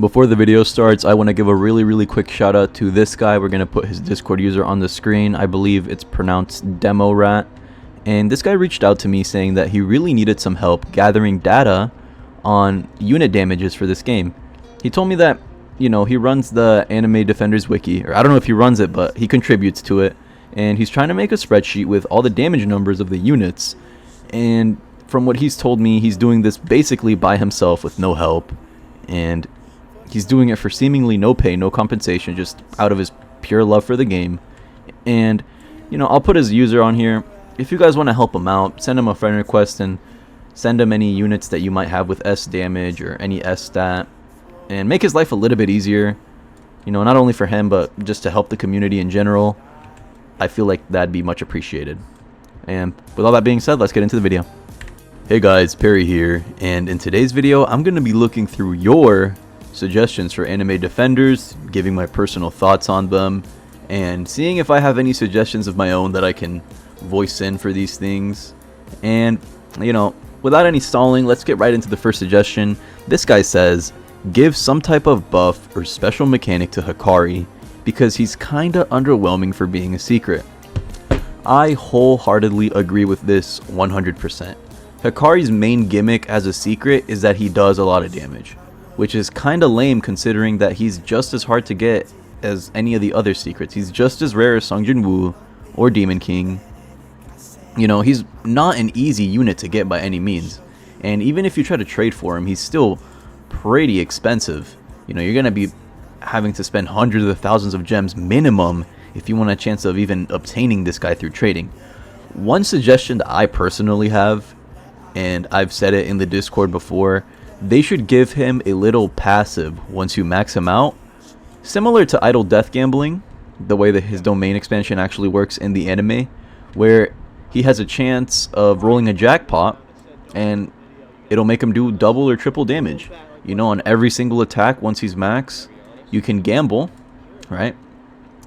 Before the video starts, I want to give a really quick shout out to this guy. We're going to put his Discord user on the screen. I believe it's pronounced Demo Rat. And this guy reached out to me saying that he really needed some help gathering data on unit damages for this game. He told me that, you know, he runs the Anime Defenders wiki, or I don't know if he runs it, but he contributes to it. And he's trying to make a spreadsheet with all the damage numbers of the units. And from what he's told me, he's doing this basically by himself with no help. And he's doing it for seemingly no pay, no compensation, just out of his pure love for the game. And, you know, I'll put his user on here. If you guys want to help him out, send him a friend request and send him any units that you might have with S damage or any S stat. And make his life a little bit easier. You know, not only for him, but just to help the community in general. I feel like that'd be much appreciated. And with all that being said, let's get into the video. Hey guys, Perry here. And in today's video, I'm going to be looking through your suggestions for Anime Defenders, giving my personal thoughts on them, and seeing if I have any suggestions of my own that I can voice in for these things. And, you know, without any stalling, let's get right into the first suggestion. This guy says, give some type of buff or special mechanic to Hikari, because he's kinda underwhelming for being a secret. I wholeheartedly agree with this 100%. Hikari's main gimmick as a secret is that he does a lot of damage, which is kinda lame considering that he's just as hard to get as any of the other secrets. He's just as rare as Sung Jin Woo or Demon King. You know, he's not an easy unit to get by any means. And even if you try to trade for him, he's still pretty expensive. You know, you're gonna be having to spend hundreds of thousands of gems minimum if you want a chance of even obtaining this guy through trading. One suggestion that I personally have, and I've said it in the Discord before, they should give him a little passive once you max him out, similar to Idle Death Gambling, the way that his domain expansion actually works in the anime, where he has a chance of rolling a jackpot and it'll make him do double or triple damage. You know, on every single attack once he's max, you can gamble, right?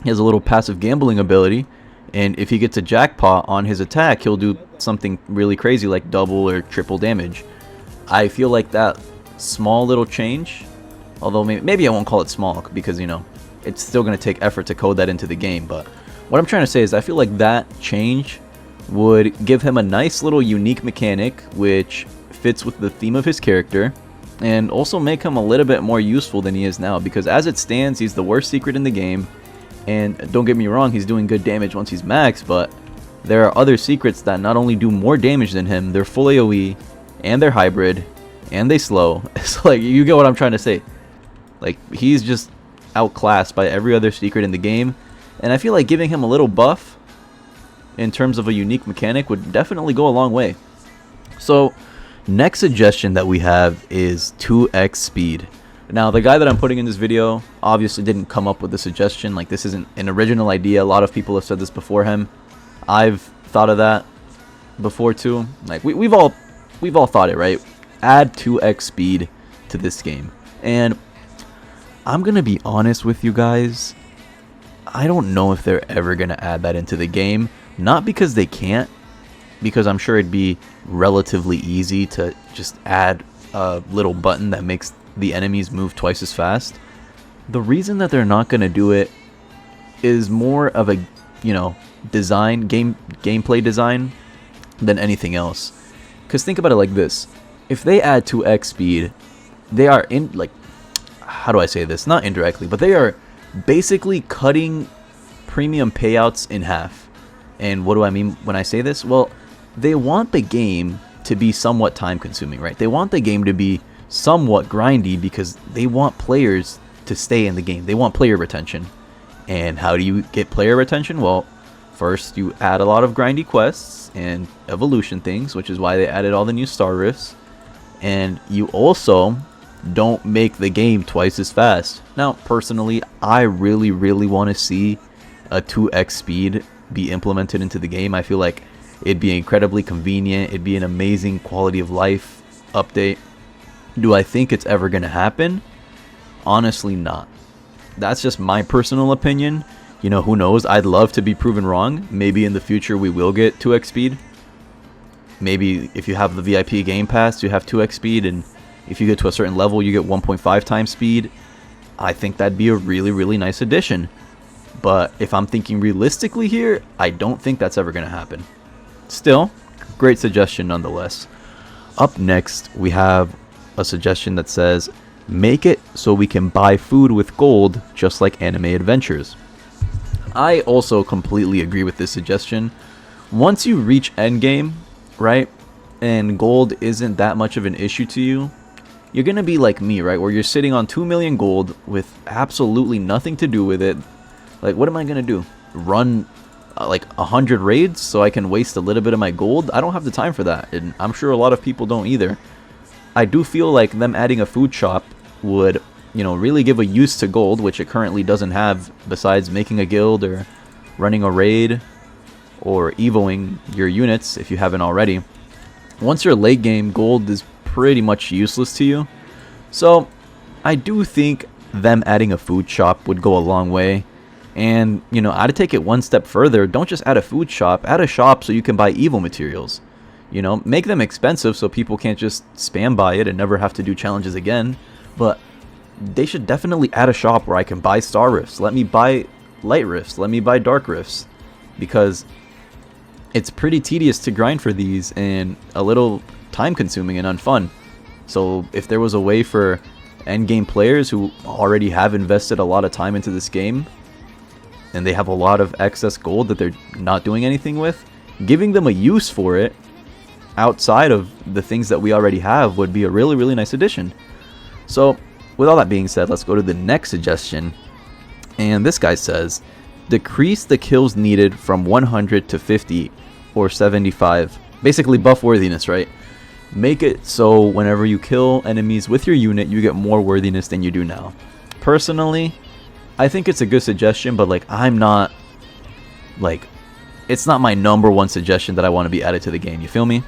He has a little passive gambling ability, and if he gets a jackpot on his attack, he'll do something really crazy like double or triple damage. I feel like that small little change, although maybe I won't call it small because, you know, it's still going to take effort to code that into the game, but what I'm trying to say is I feel like that change would give him a nice little unique mechanic which fits with the theme of his character, and also make him a little bit more useful than he is now, because as it stands, he's the worst secret in the game. And don't get me wrong, he's doing good damage once he's max, but there are other secrets that not only do more damage than him, they're full AoE, and they're hybrid, and they slow. It's like, you get what I'm trying to say. Like, he's just outclassed by every other secret in the game, and I feel like giving him a little buff in terms of a unique mechanic would definitely go a long way. So, next suggestion that we have is 2x speed. Now, the guy that I'm putting in this video obviously didn't come up with the suggestion. Like, this isn't an original idea. A lot of people have said this before him. I've thought of that before too. Like, we've all thought it, right? Add 2x speed to this game. And I'm gonna be honest with you guys, I don't know if they're ever gonna add that into the game. Not because they can't, because I'm sure it'd be relatively easy to just add a little button that makes the enemies move twice as fast. The reason that they're not going to do it is more of a, you know, gameplay design than anything else. Because think about it like this. If they add 2x speed, they are how do I say this? Not indirectly, but they are basically cutting premium payouts in half. And what do I mean when I say this? Well, they want the game to be somewhat time consuming, right? They want the game to be somewhat grindy because they want players to stay in the game. They want player retention. And how do you get player retention? Well, first you add a lot of grindy quests and evolution things, which is why they added all the new star rifts. And you also don't make the game twice as fast. Now, personally, I really want to see a 2x speed be implemented into the game. I feel like it'd be incredibly convenient. It'd be an amazing quality of life update. Do I think it's ever going to happen? Honestly, not. That's just my personal opinion. You know, who knows? I'd love to be proven wrong. Maybe in the future we will get 2x speed. Maybe if you have the VIP Game Pass, you have 2x speed, and if you get to a certain level, you get 1.5 times speed. I think that'd be a really, really nice addition. But if I'm thinking realistically here, I don't think that's ever going to happen. Still, great suggestion nonetheless. Up next, we have a suggestion that says, make it so we can buy food with gold, just like Anime Adventures. I also completely agree with this suggestion. Once you reach endgame, right, and gold isn't that much of an issue to you, you're going to be like me, right, where you're sitting on 2 million gold with absolutely nothing to do with it. Like, what am I going to do? Run like 100 raids so I can waste a little bit of my gold? I don't have the time for that, and I'm sure a lot of people don't either. I do feel like them adding a food shop would, you know, really give a use to gold, which it currently doesn't have, besides making a guild or running a raid or evoing your units if you haven't already. Once you're late game, gold is pretty much useless to you. So I do think them adding a food shop would go a long way. And, you know, I'd take it one step further. Don't just add a food shop, add a shop so you can buy evo materials. You know, make them expensive so people can't just spam buy it and never have to do challenges again. But they should definitely add a shop where I can buy star rifts. Let me buy light rifts. Let me buy dark rifts. Because it's pretty tedious to grind for these and a little time consuming and unfun. So if there was a way for endgame players who already have invested a lot of time into this game and they have a lot of excess gold that they're not doing anything with, giving them a use for it outside of the things that we already have would be a really, really nice addition. So with all that being said, let's go to the next suggestion. And this guy says, decrease the kills needed from 100 to 50 or 75. Basically buff worthiness, right? Make it so whenever you kill enemies with your unit, you get more worthiness than you do now. Personally, I think it's a good suggestion, but like I'm not, like, it's not my #1 suggestion that I want to be added to the game, you feel me?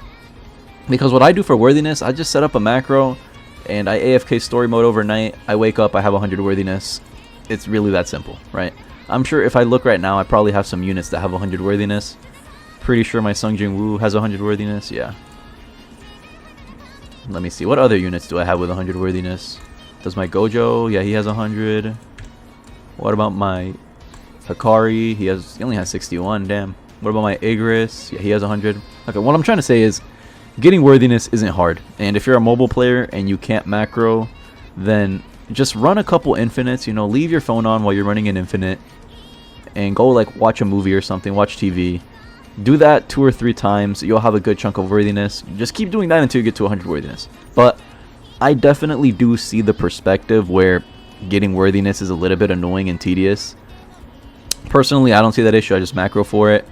Because what I do for worthiness, I just set up a macro and I AFK story mode overnight. I wake up, I have 100 worthiness. It's really that simple, right? I'm sure if I look right now, I probably have some units that have 100 worthiness. Pretty sure my Sung Jin Woo has 100 worthiness, yeah. Let me see, what other units do I have with 100 worthiness? Does my Gojo? Yeah, he has 100. What about my Hikari? He only has 61, damn. What about my Igris? Yeah, he has 100. Okay, what I'm trying to say is, getting worthiness isn't hard. And if you're a mobile player and you can't macro, then just run a couple infinites, you know, leave your phone on while you're running an infinite and go like watch a movie or something, watch TV. Do that 2 or 3 times, you'll have a good chunk of worthiness. Just keep doing that until you get to 100 worthiness. But I definitely do see the perspective where getting worthiness is a little bit annoying and tedious. Personally, I don't see that issue, I just macro for it.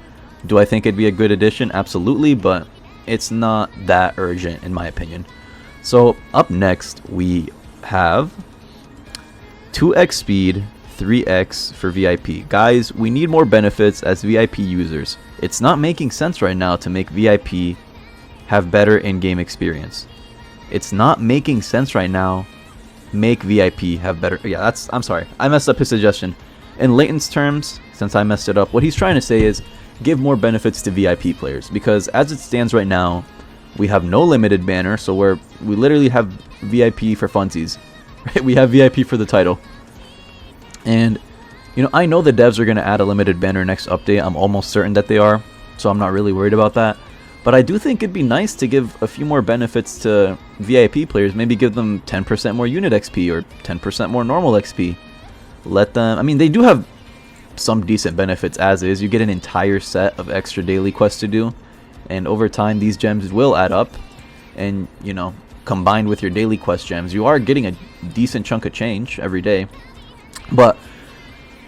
Do I think it'd be a good addition? Absolutely, but it's not that urgent in my opinion. So up next we have 2x speed, 3x for VIP. Guys, we need more benefits as VIP users. It's not making sense right now to make VIP have better in-game experience. It's not making sense right now. Make VIP have better. Yeah, I'm sorry. I messed up his suggestion. In Layton's terms, since I messed it up, what he's trying to say is give more benefits to VIP players, because as it stands right now, we have no limited banner, so we literally have VIP for funsies. Right? We have VIP for the title. And you know, I know the devs are going to add a limited banner next update. I'm almost certain that they are, so I'm not really worried about that. But I do think it'd be nice to give a few more benefits to VIP players. Maybe give them 10% more unit XP or 10% more normal XP. Let them, I mean, they do have some decent benefits as is. You get an entire set of extra daily quests to do, and over time these gems will add up, and you know, combined with your daily quest gems, you are getting a decent chunk of change every day. But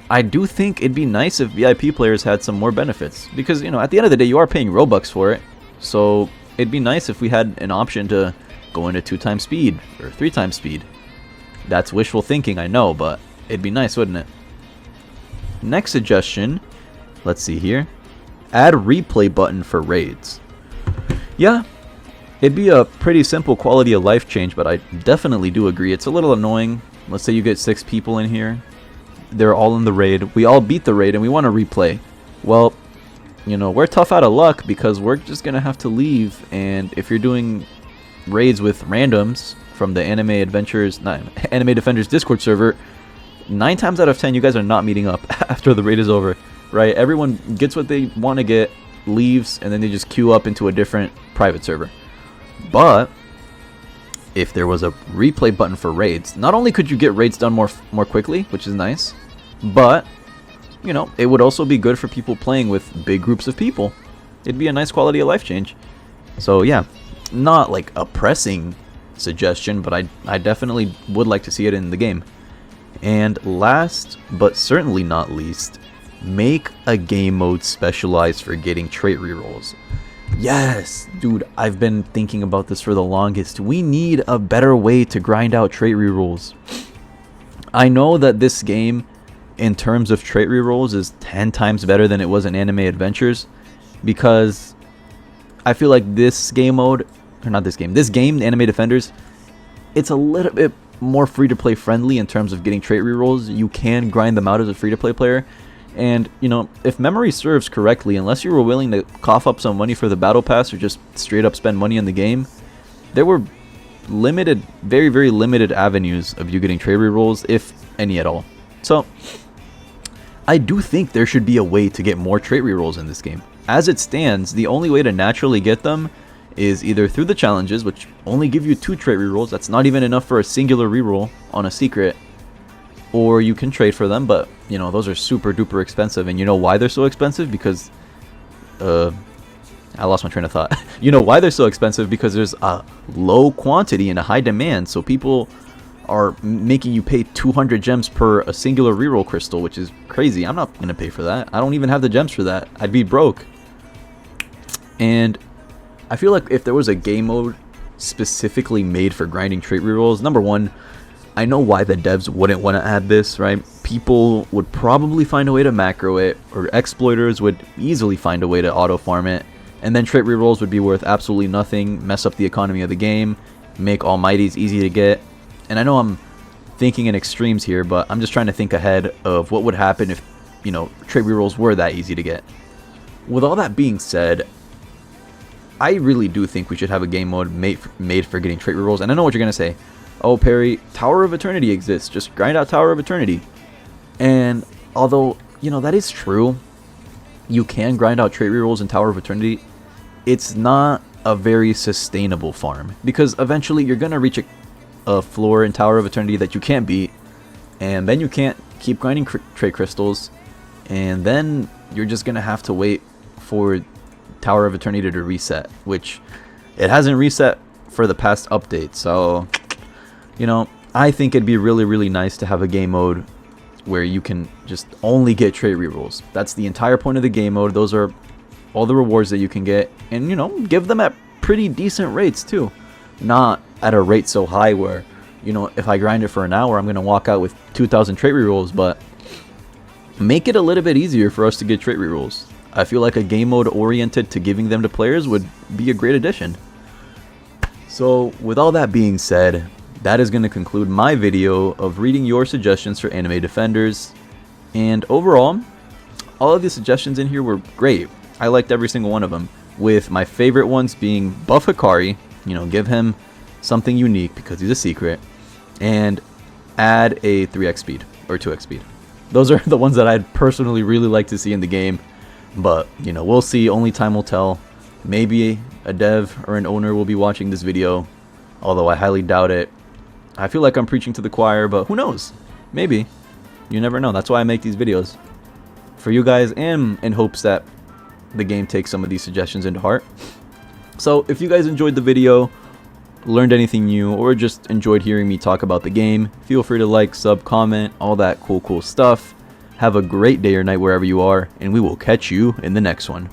I do think it'd be nice if VIP players had some more benefits, because you know, at the end of the day you are paying Robux for it, so it'd be nice if we had an option to go into 2 times speed or 3 times speed. That's wishful thinking, I know, but it'd be nice, wouldn't it? Next suggestion, let's see here, add replay button for raids. Yeah, it'd be a pretty simple quality of life change, but I definitely do agree it's a little annoying. Let's say you get 6 people in here, they're all in the raid, we all beat the raid and we want to replay. Well, you know, we're tough out of luck because we're just gonna have to leave, and if you're doing raids with randoms from the Anime Defenders Discord server, 9 times out of 10 you guys are not meeting up after the raid is over, right? Everyone gets what they want to get, leaves, and then they just queue up into a different private server. But if there was a replay button for raids, not only could you get raids done more quickly, which is nice, but you know, it would also be good for people playing with big groups of people. It'd be a nice quality of life change. So yeah, not like a pressing suggestion, but I definitely would like to see it in the game. And last but certainly not least, make a game mode specialized for getting trait rerolls. Yes, dude, I've been thinking about this for the longest. We need a better way to grind out trait rerolls. I know that this game, in terms of trait rerolls, is 10 times better than it was in Anime Adventures, because I feel like this game mode, or not this game, this game, Anime Defenders, it's a little bit more free-to-play friendly in terms of getting trait rerolls. You can grind them out as a free-to-play player. And, you know, if memory serves correctly, unless you were willing to cough up some money for the battle pass or just straight up spend money in the game, there were limited, very, very limited avenues of you getting trait rerolls, if any at all. So, I do think there should be a way to get more trait rerolls in this game. As it stands, the only way to naturally get them is either through the challenges, which only give you 2 trait rerolls. That's not even enough for a singular reroll on a secret. Or you can trade for them, but you know, those are super duper expensive. And you know why they're so expensive? Because I lost my train of thought. You know why they're so expensive? Because there's a low quantity and a high demand, so people are making you pay 200 gems per a singular reroll crystal, which is crazy. I'm not gonna pay for that. I don't even have the gems for that. I'd be broke. And I feel like if there was a game mode specifically made for grinding trait rerolls, number one, I know why the devs wouldn't want to add this, right? People would probably find a way to macro it, or exploiters would easily find a way to auto farm it, and then trait rerolls would be worth absolutely nothing, mess up the economy of the game, make almighties easy to get. And I know I'm thinking in extremes here, but I'm just trying to think ahead of what would happen if, you know, trait rerolls were that easy to get. With all that being said, I really do think we should have a game mode made for getting trait rerolls. And I know what you're going to say. Oh, Perry, Tower of Eternity exists. Just grind out Tower of Eternity. And although, you know, that is true, you can grind out trait rerolls in Tower of Eternity, it's not a very sustainable farm. Because eventually you're going to reach a floor in Tower of Eternity that you can't beat. And then you can't keep grinding trait crystals. And then you're just going to have to wait for Tower of Eternity to reset. Which, it hasn't reset for the past update. So, you know, I think it'd be really, really nice to have a game mode where you can just only get trait rerolls. That's the entire point of the game mode. Those are all the rewards that you can get. And, you know, give them at pretty decent rates, too. Not at a rate so high where, you know, if I grind it for an hour, I'm going to walk out with 2,000 trait rerolls. But make it a little bit easier for us to get trait rerolls. I feel like a game mode oriented to giving them to players would be a great addition. So, with all that being said, that is going to conclude my video of reading your suggestions for Anime Defenders. And overall, all of the suggestions in here were great. I liked every single one of them, with my favorite ones being buff Hikari, you know, give him something unique because he's a secret, and add a 3x speed or 2x speed. Those are the ones that I'd personally really like to see in the game, but you know, we'll see. Only time will tell. Maybe a dev or an owner will be watching this video, although I highly doubt it. I feel like I'm preaching to the choir, but who knows? Maybe. You never know. That's why I make these videos. For you guys, and in hopes that the game takes some of these suggestions into heart. So, if you guys enjoyed the video, learned anything new, or just enjoyed hearing me talk about the game, feel free to like, sub, comment, all that cool stuff. Have a great day or night wherever you are, and we will catch you in the next one.